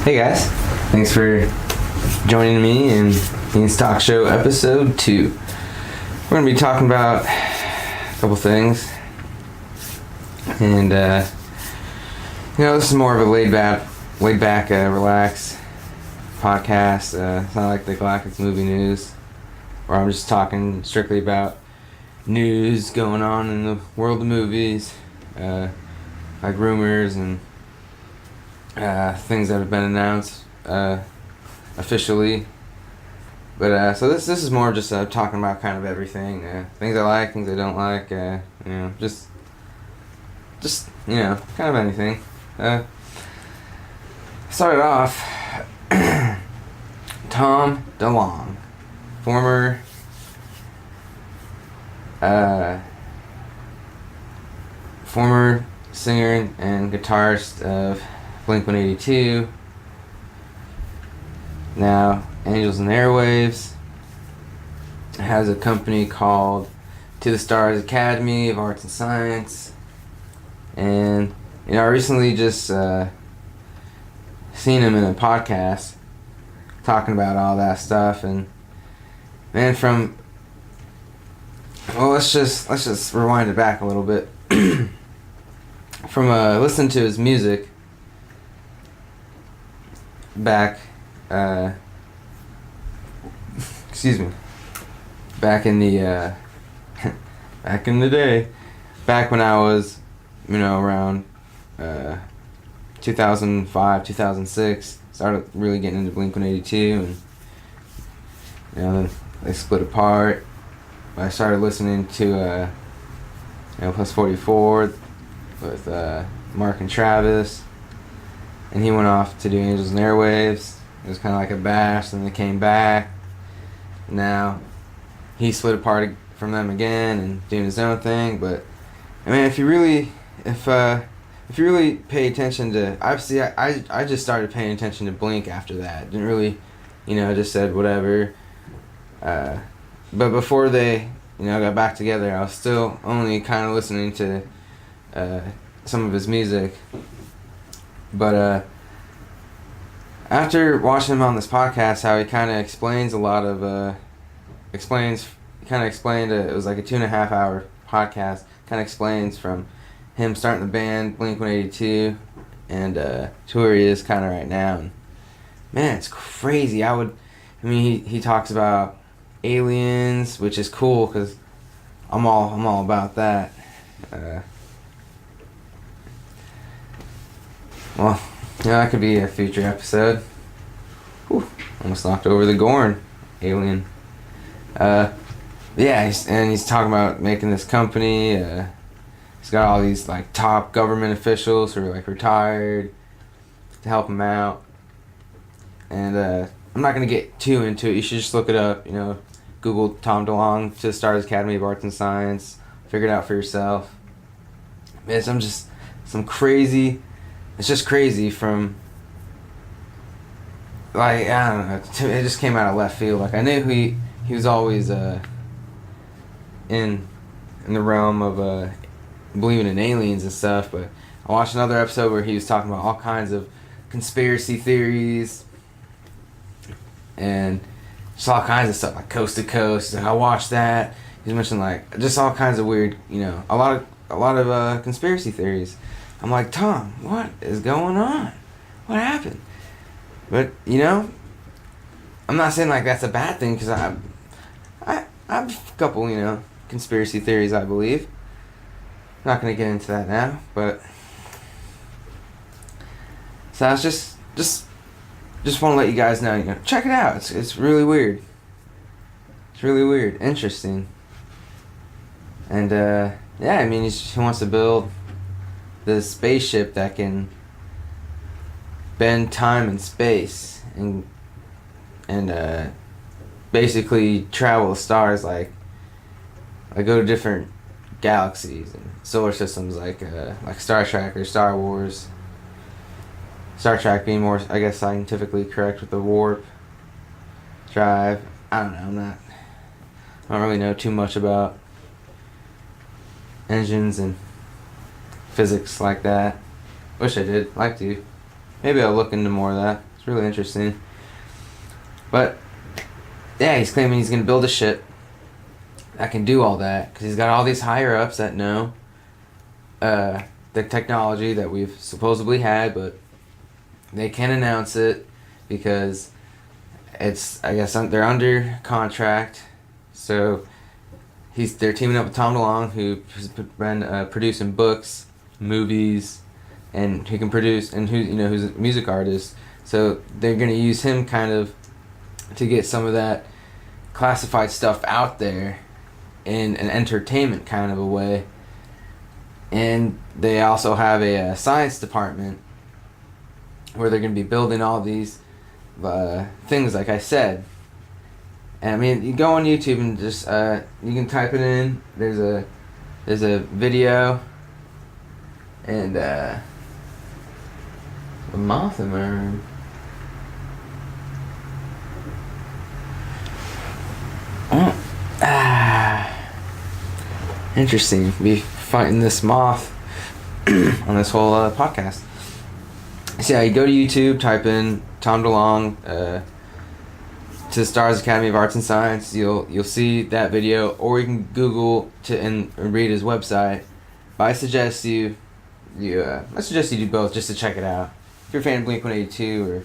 Hey guys, thanks for joining me in Ian's Talk Show episode 2. We're going to be talking about a couple things, and this is more of a laid back, relaxed podcast. It's not like the Galactic Movie News, where I'm just talking strictly about news going on in the world of movies, like rumors and things that have been announced officially. But so this is more just talking about kind of everything, things I like, things I don't like, just kind of anything. Started off, Tom DeLonge, former singer and guitarist of Blink-182, now Angels and Airwaves, has a company called To the Stars Academy of Arts and Science, and I recently just seen him in a podcast talking about all that stuff, and man, let's just rewind it back a little bit. From listening to his music back in the back in the day, back when I was around 2005, 2006, started really getting into Blink-182, and then they split apart. I started listening to Plus 44 with Mark and Travis, and he went off to do Angels and Airwaves. It was kind of like a bash, and they came back. Now he split apart from them again and doing his own thing. But I mean, if you really pay attention to, obviously I just started paying attention to Blink after that. Didn't really, just said whatever. But before they got back together, I was still only kind of listening to some of his music. But after watching him on this podcast, how he kind of explains a lot of it was like a 2.5 hour podcast, kind of explains from him starting the band Blink-182 and to where he is kind of right now. And man, it's crazy. He talks about aliens, which is cool because I'm all about that. Well, that could be a future episode. Whew, almost knocked over the Gorn alien. He's talking about making this company. He's got all these like top government officials who are like retired to help him out. And I'm not gonna get too into it. You should just look it up. Google Tom DeLonge to the Stars Academy of Arts and Science. Figure it out for yourself. It's just crazy from, like, I don't know, it just came out of left field. Like, I knew he was always in the realm of believing in aliens and stuff, but I watched another episode where he was talking about all kinds of conspiracy theories and just all kinds of stuff, like Coast to Coast. I watched that. He was mentioning like just all kinds of weird, a lot of conspiracy theories. I'm like, Tom, what is going on? What happened? But I'm not saying like that's a bad thing, because I have a couple conspiracy theories I believe. I'm not gonna get into that now, but so I was just want to let you guys know, check it out. It's really weird. It's really weird, interesting, and he wants to build this spaceship that can bend time and space and basically travel the stars, like go to different galaxies and solar systems, like Star Trek or Star Wars. Star Trek being more, I guess, scientifically correct with the warp drive. I don't know. I don't really know too much about engines and physics like that. Wish I did. Like to. Maybe I'll look into more of that. It's really interesting. But yeah, he's claiming he's gonna build a ship that can do all that because he's got all these higher ups that know the technology that we've supposedly had, but they can't announce it because I guess they're under contract. So they're teaming up with Tom DeLonge, who has been producing books, movies, and he can produce, and who's a music artist. So they're gonna use him kind of to get some of that classified stuff out there in an entertainment kind of a way. And they also have a science department where they're going to be building all these things, like I said. And I mean, you go on YouTube and just you can type it in. There's a video, and a moth in my room. Interesting. Be fighting this moth on this whole podcast. So yeah, you go to YouTube, type in Tom DeLonge to the Stars Academy of Arts and Science. You'll see that video, or you can Google and read his website. But I suggest you do both just to check it out. If you're a fan of Blink-182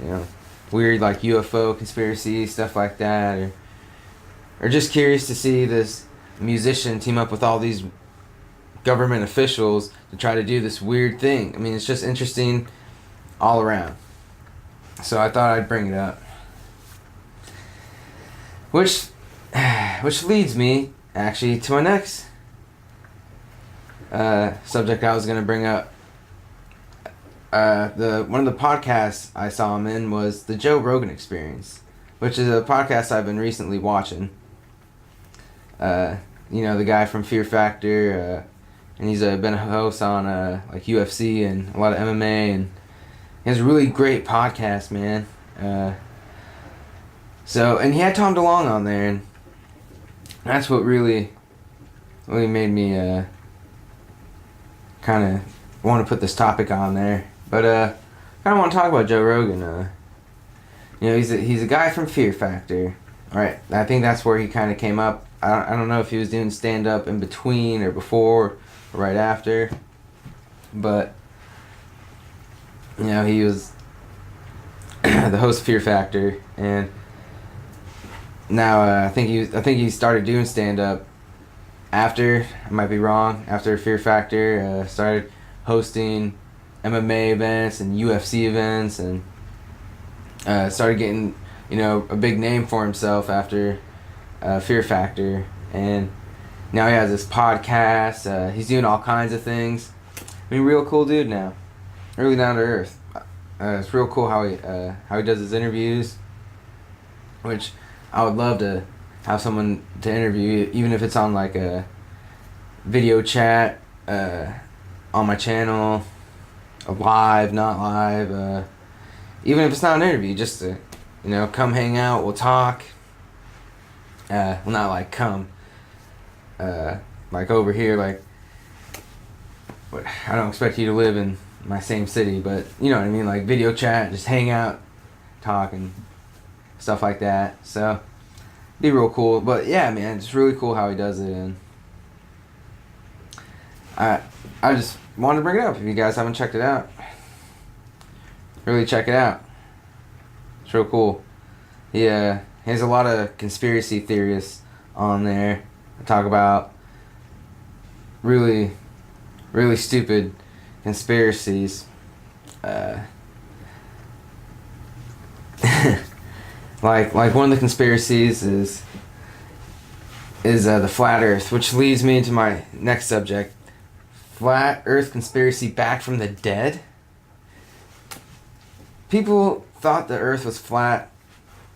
or weird like UFO conspiracy stuff like that, or just curious to see this musician team up with all these government officials to try to do this weird thing. I mean, it's just interesting all around. So I thought I'd bring it up. Which leads me actually to my next subject I was going to bring up. One of the podcasts I saw him in was the Joe Rogan Experience, which is a podcast I've been recently watching. The guy from Fear Factor, and he's been a host on like UFC and a lot of MMA, and he has a really great podcast, man. And he had Tom DeLonge on there, and that's what really made me kind of want to put this topic on there. But kind of want to talk about Joe Rogan. He's a guy from Fear Factor, right? I think that's where he kind of came up. I don't know if he was doing stand-up in between or before or right after, but he was the host of Fear Factor, and now I think he started doing stand-up after, I might be wrong, after Fear Factor, started hosting MMA events and UFC events, and started getting a big name for himself after Fear Factor, and now he has this podcast. He's doing all kinds of things. I mean, real cool dude now, really down to earth. It's real cool how he does his interviews, which I would love to have someone to interview, even if it's on like a video chat on my channel, live, not live, even if it's not an interview, just to come hang out, we'll talk. Well, not like come, like over here, like, I don't expect you to live in my same city, but you know what I mean, like video chat, just hang out, talk, and stuff like that. So, be real cool. But yeah, man, it's really cool how he does it, and I just wanted to bring it up. If you guys haven't checked it out, really check it out. It's real cool. He has a lot of conspiracy theorists on there. I talk about really, really stupid conspiracies. Like one of the conspiracies is the flat Earth, which leads me into my next subject. Flat Earth conspiracy back from the dead. People thought the Earth was flat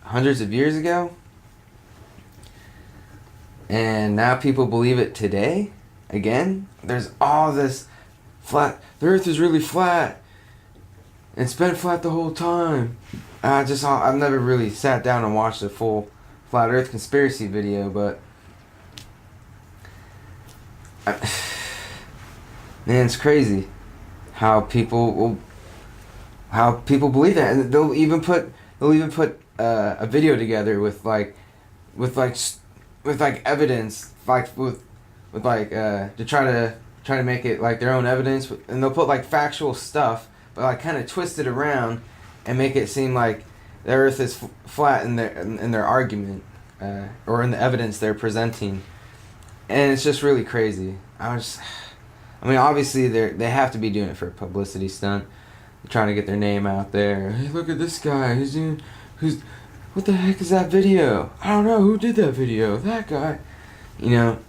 hundreds of years ago, and now people believe it today again. There's all this flat, the Earth is really flat, it's been flat the whole time. I've never really sat down and watched a full flat Earth conspiracy video, but man, it's crazy how people will how people believe that, and they'll even put a video together with evidence, to try to make it like their own evidence, and they'll put like factual stuff, but like kind of twist it around and make it seem like the Earth is flat in their argument, or in the evidence they're presenting, and it's just really crazy. I mean, obviously they have to be doing it for a publicity stunt. They're trying to get their name out there. Hey, look at this guy. What the heck is that video? I don't know who did that video. That guy. You know,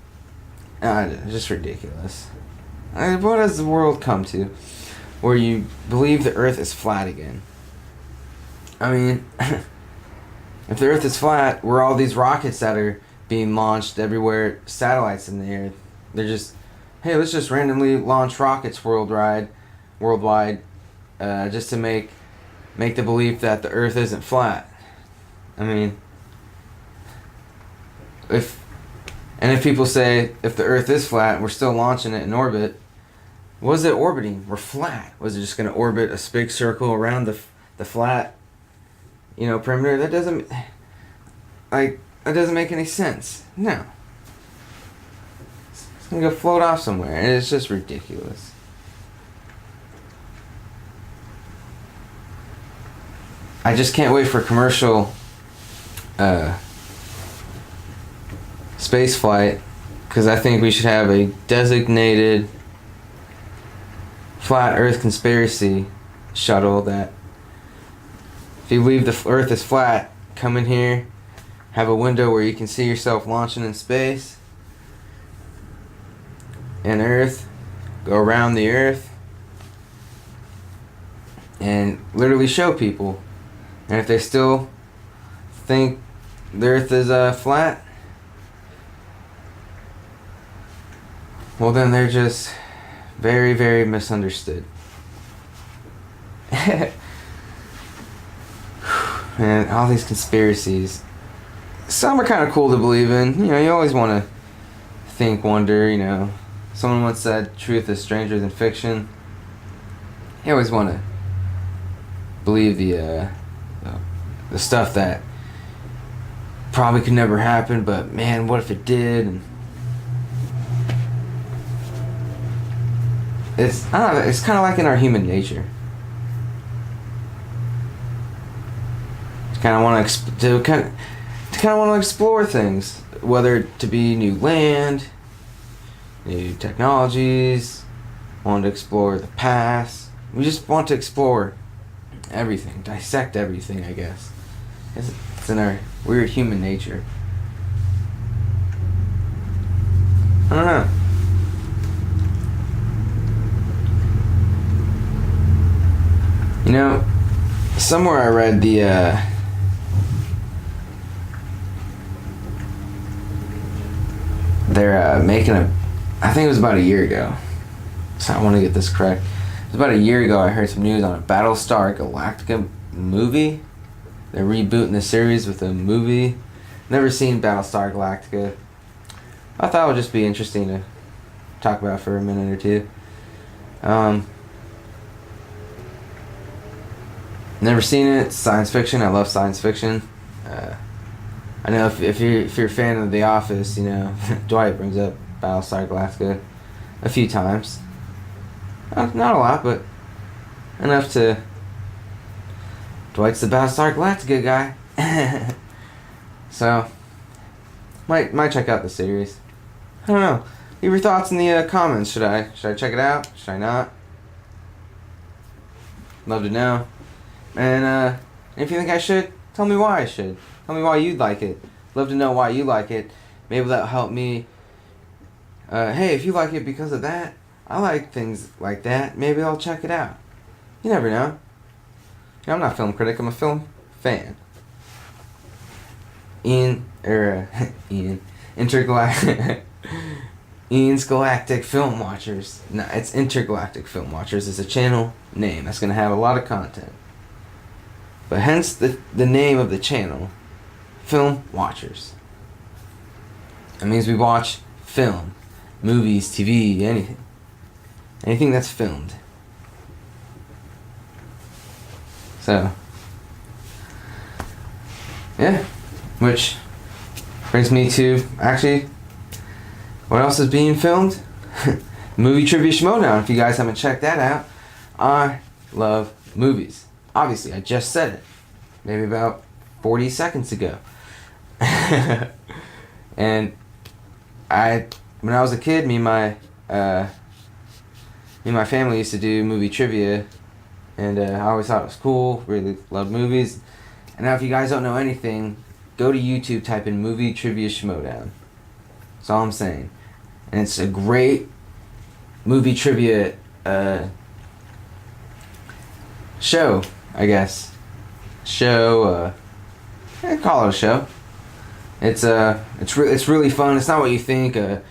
it's just ridiculous. I mean, what has the world come to, where you believe the Earth is flat again? I mean, if the Earth is flat, where all these rockets that are being launched everywhere, satellites in the air, they're just, hey, let's just randomly launch rockets worldwide, just to make the belief that the Earth isn't flat. I mean, if people say if the Earth is flat, we're still launching it in orbit. What is it orbiting? We're flat. Was it just going to orbit a big circle around the flat, perimeter? That doesn't make any sense. No. It's going to go float off somewhere, and it's just ridiculous. I just can't wait for commercial space flight, because I think we should have a designated flat Earth conspiracy shuttle that, if you believe the Earth is flat, come in here, have a window where you can see yourself launching in space, and Earth, go around the Earth, and literally show people. And if they still think the Earth is flat, well, then they're just very, very misunderstood. And all these conspiracies, some are kind of cool to believe in. You always want to think, wonder. Someone once said, "Truth is stranger than fiction." You always want to believe the stuff that probably could never happen, but man, what if it did? And it's kind of like in our human nature. To kind of want to explore things, whether to be new land, new technologies, want to explore the past. We just want to explore everything, dissect everything, I guess. It's in our weird human nature. I don't know. Somewhere I read they're making I think it was about a year ago. So I want to get this correct. It was about a year ago I heard some news on a Battlestar Galactica movie. They're rebooting the series with a movie. Never seen Battlestar Galactica. I thought it would just be interesting to talk about for a minute or two. Never seen it. Science fiction. I love science fiction. I know if you're a fan of The Office, Dwight brings up Battlestar Galactica a few times. Not a lot, but enough to. Dwight's the Battlestar Galactica guy. So, might check out the series. I don't know. Leave your thoughts in the comments. Should I check it out? Should I not? Love to know. And if you think I should, tell me why I should. Tell me why you'd like it. Love to know why you like it. Maybe that'll help me. Hey, if you like it because of that, I like things like that. Maybe I'll check it out. You never know. I'm not a film critic. I'm a film fan. Ian's Galactic Film Watchers. No, it's Intergalactic Film Watchers. It's a channel name that's going to have a lot of content. But hence the name of the channel, Film Watchers. That means we watch film, movies, TV, anything. Anything that's filmed. So, yeah, which brings me to, actually, what else is being filmed? Movie Trivia Schmodown. If you guys haven't checked that out, I love movies. Obviously, I just said it. Maybe about 40 seconds ago. And when I was a kid, me and my family used to do movie trivia, and I always thought it was cool. Really loved movies. And now, if you guys don't know anything, go to YouTube, type in Movie Trivia Schmodown. That's all I'm saying. And it's a great movie trivia show, I guess. Call it a show. It's really fun. It's not what you think of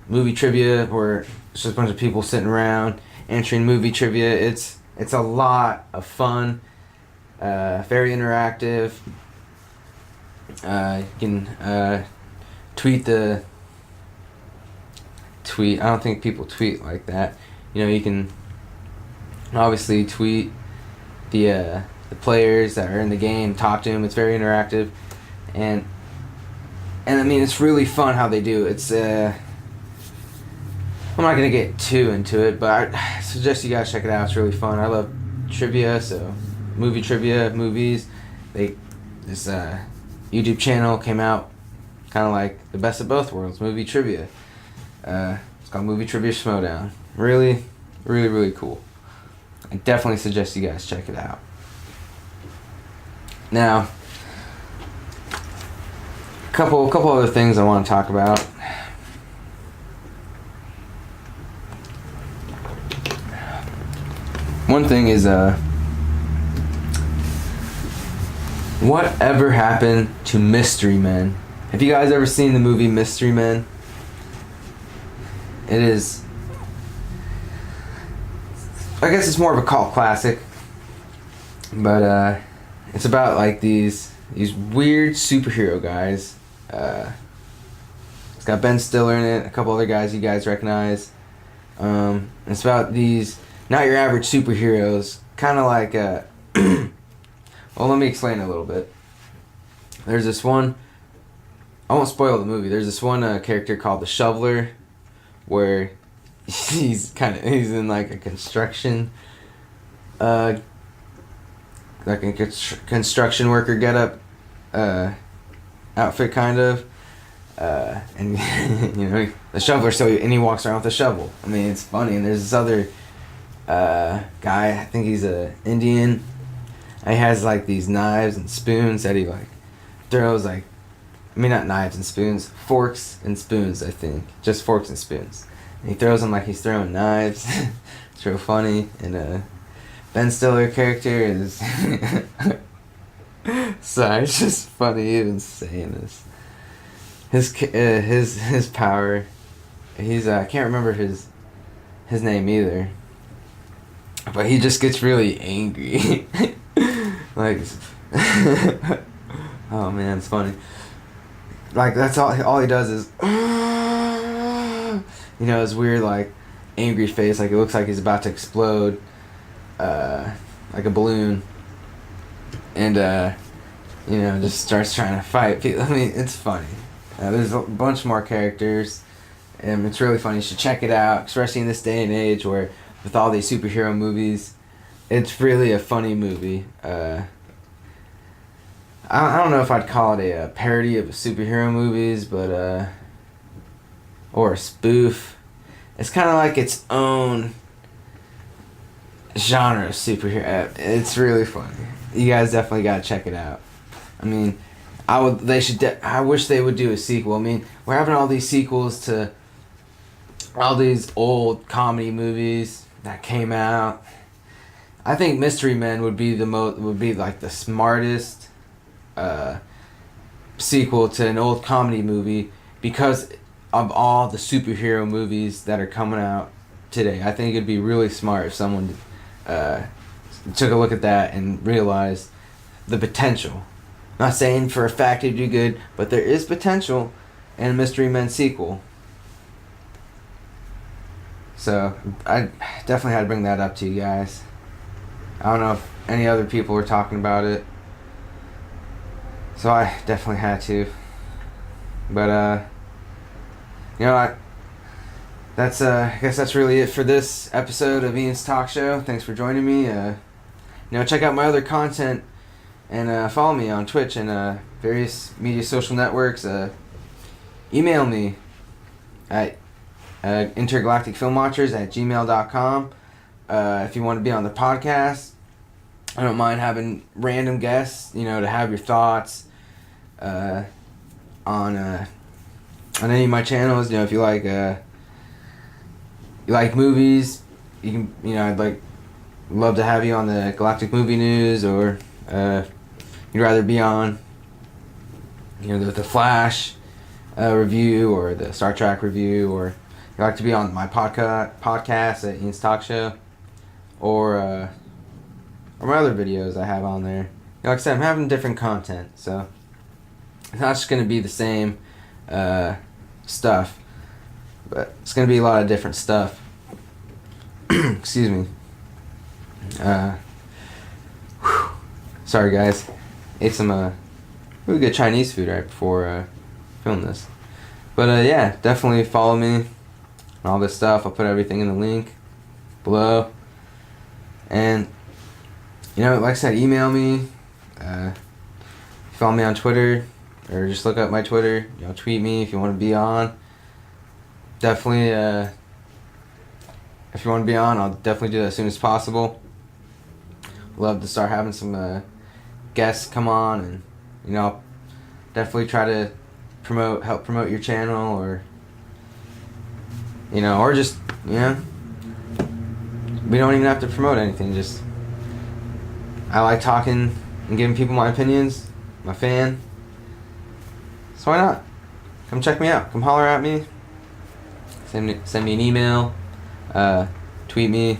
movie trivia, where it's just a bunch of people sitting around answering movie trivia. It's a lot of fun. Very interactive. You can tweet. I don't think people tweet like that. You know, you can obviously tweet the players that are in the game, talk to them. It's very interactive, and I mean, it's really fun how they do. It's I'm not gonna get too into it, but I suggest you guys check it out. It's really fun. I love trivia, so movie trivia, movies. This YouTube channel came out kind of like the best of both worlds, movie trivia. It's called Movie Trivia Schmodown. Really, really, really cool. I definitely suggest you guys check it out. Now, a couple other things I want to talk about. One thing is whatever happened to Mystery Men? Have you guys ever seen the movie Mystery Men? It is, I guess it's more of a cult classic, but it's about like these weird superhero guys. It's got Ben Stiller in it, a couple other guys you guys recognize. It's about these not your average superheroes, kind of like well, let me explain a little bit. There's this one, I won't spoil the movie. There's this one character called the Shoveler, where he's in like a construction construction worker getup outfit, kind of, and you know, the shoveler, and he walks around with a shovel. I mean, it's funny. And there's this other guy, I think he's a Indian. He has like these knives and spoons that he like throws, like, I mean, not knives and spoons, forks and spoons, I think. Just forks and spoons. And he throws them like he's throwing knives. It's real funny. And Ben Stiller character is sorry, it's just funny even saying this. His power, he's I can't remember his name either, but he just gets really angry. Like, oh man, it's funny. Like, that's all he does is, you know, his weird like angry face, like it looks like he's about to explode, like a balloon, and you know, just starts trying to fight people. I mean, it's funny. There's a bunch more characters, and it's really funny. You should check it out, especially in this day and age where with all these superhero movies. It's really a funny movie. I don't know if I'd call it a parody of superhero movies, but or a spoof. It's kind of like its own genre of superhero. It's really funny. You guys definitely gotta check it out. I mean, I wish they would do a sequel. I mean, we're having all these sequels to all these old comedy movies that came out. I think Mystery Men would be like the smartest sequel to an old comedy movie, because of all the superhero movies that are coming out today. I think it'd be really smart if someone took a look at that and realized the potential. Not saying for a fact it'd do good, but there is potential in a Mystery Men sequel. So I definitely had to bring that up to you guys. I don't know if any other people were talking about it, so I definitely had to. But you know, I guess that's really it for this episode of Ian's Talk Show. Thanks for joining me. Check out my other content and follow me on Twitch and various media social networks. Email me at intergalacticfilmwatchers@gmail.com. If you want to be on the podcast, I don't mind having random guests, to have your thoughts on any of my channels. If you like movies, you can, I'd love to have you on the Galactic Movie News, or you'd rather be on, the Flash review or the Star Trek review, or you like to be on my podcast at Ian's Talk Show, or my other videos I have on there. Like I said, I'm having different content, so it's not just going to be the same stuff, but it's going to be a lot of different stuff. Excuse me. Sorry guys, ate some really good Chinese food right before filming this. But yeah, definitely follow me and all this stuff. I'll put everything in the link below. And like I said, email me, follow me on Twitter, or just look up my Twitter. Tweet me if you want to be on. Definitely, if you want to be on, I'll definitely do that as soon as possible. Love to start having some guests come on, and I'll definitely try to help promote your channel, or or just we don't even have to promote anything. Just I like talking and giving people my opinions. I'm a fan, so why not? Come check me out. Come holler at me. Send me an email. Tweet me.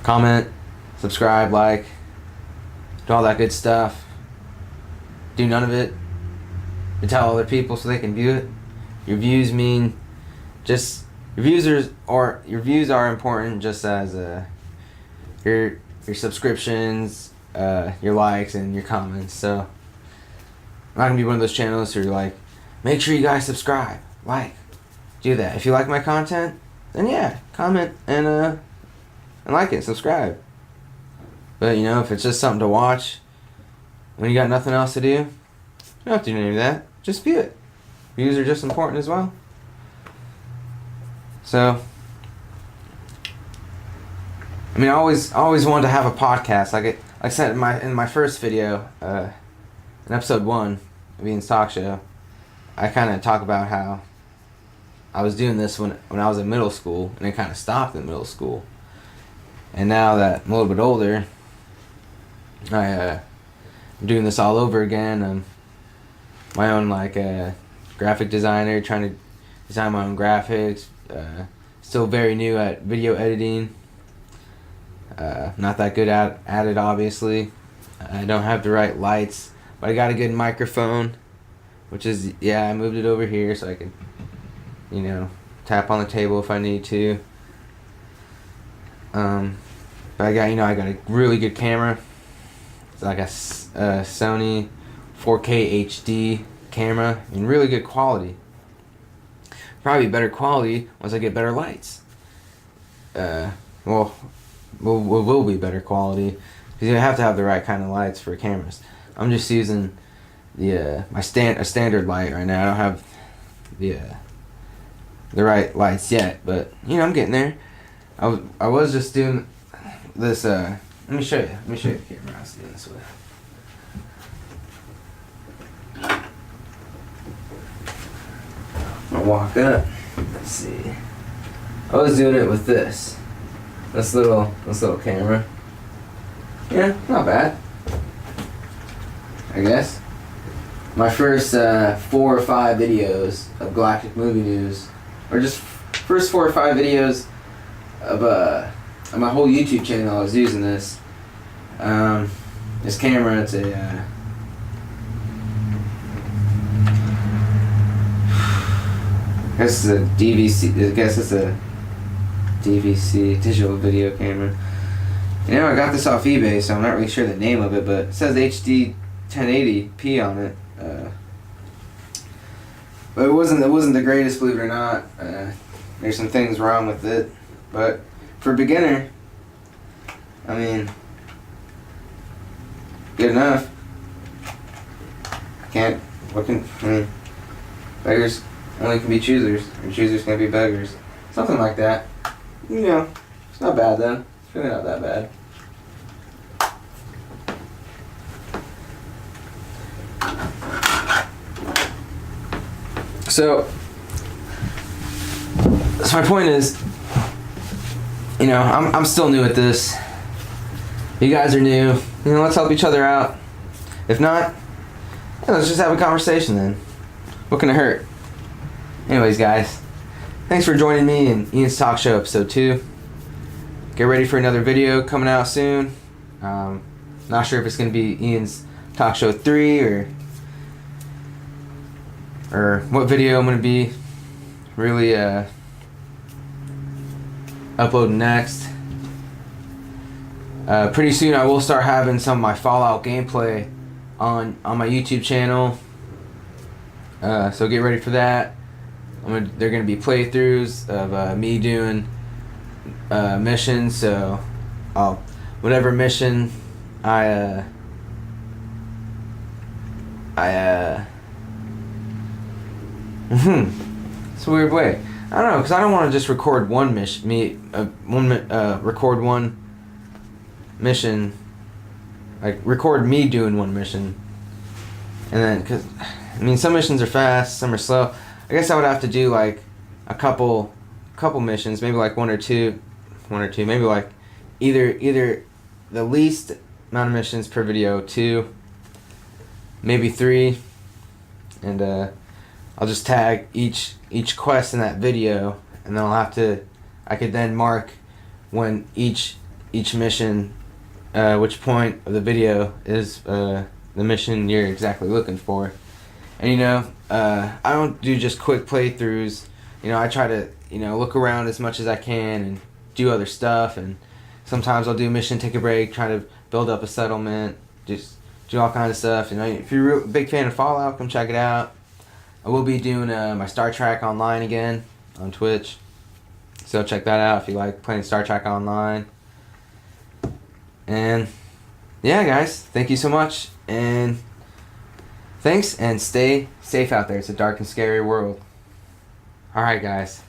Comment. Subscribe. Like. Do all that good stuff. Do none of it, but tell other people so they can view it. Your views are important, just as your subscriptions, your likes, and your comments. So I'm not gonna be one of those channels who are like, make sure you guys subscribe, do that. If you like my content, then yeah, comment and like it, subscribe. But if it's just something to watch when you got nothing else to do, you don't have to do any of that. Just view it. Views are just important as well. So, I always wanted to have a podcast. Like I said in my first video, in episode 1 of Ian's Talk Show, I kind of talk about how I was doing this when I was in middle school, and it kind of stopped in middle school. And now that I'm a little bit older, I'm doing this all over again. I'm my own graphic designer, trying to design my own graphics. Still very new at video editing. Not that good at it, obviously. I don't have the right lights, but I got a good microphone, which is, I moved it over here so I can, tap on the table if I need to. But I got a really good camera. It's like a Sony 4K HD camera in really good quality. Probably better quality once I get better lights. Will be better quality, because you have to have the right kind of lights for cameras. I'm just using a standard light right now. I don't have the right lights yet, but I'm getting there. I was just doing this. Let me show you the camera I was doing this with. I'm gonna walk up. Let's see. I was doing it with this little camera. Yeah, not bad, I guess. My first 4 or 5 videos of Galactic Movie News, or just first 4 or 5 videos of my whole YouTube channel, I was using this. This camera, it's a I guess it's a DVC, digital video camera. You know, I got this off eBay, so I'm not really sure the name of it, but it says HD 1080p on it. But it wasn't the greatest, believe it or not. There's some things wrong with it, but for a beginner, I mean, good enough. Beggars only can be choosers, or choosers can't be beggars. Something like that. You know, it's not bad though. It's really not that bad. So my point is, you know, I'm still new at this. You guys are new. You know, let's help each other out. If not, yeah, let's just have a conversation then. What can it hurt? Anyways, guys, thanks for joining me in Ian's Talk Show episode 2. Get ready for another video coming out soon. Not sure if it's going to be Ian's Talk Show 3 or what video I'm going to be really uploading next. Pretty soon I will start having some of my Fallout gameplay on my YouTube channel. So get ready for that. They're going to be playthroughs of me doing missions. So whatever mission it's a weird way. I don't know, because I don't want to just record one mission. Record one mission. Like, record me doing one mission. And then, because, I mean, some missions are fast, some are slow. I guess I would have to do, like, a couple missions, maybe, like, one or two, maybe, like, either the least amount of missions per video, 2, maybe 3, and, I'll just tag each quest in that video, and then I could then mark when each mission, which point of the video is the mission you're exactly looking for. And you know, I don't do just quick playthroughs. You know, I try to, you know, look around as much as I can and do other stuff, and sometimes I'll do a mission, take a break, try to build up a settlement, just do all kinds of stuff. You know, if you're a big fan of Fallout, come check it out. I will be doing my Star Trek Online again on Twitch, so check that out if you like playing Star Trek Online. And yeah, guys, thank you so much, and thanks, and stay safe out there. It's a dark and scary world. Alright, guys.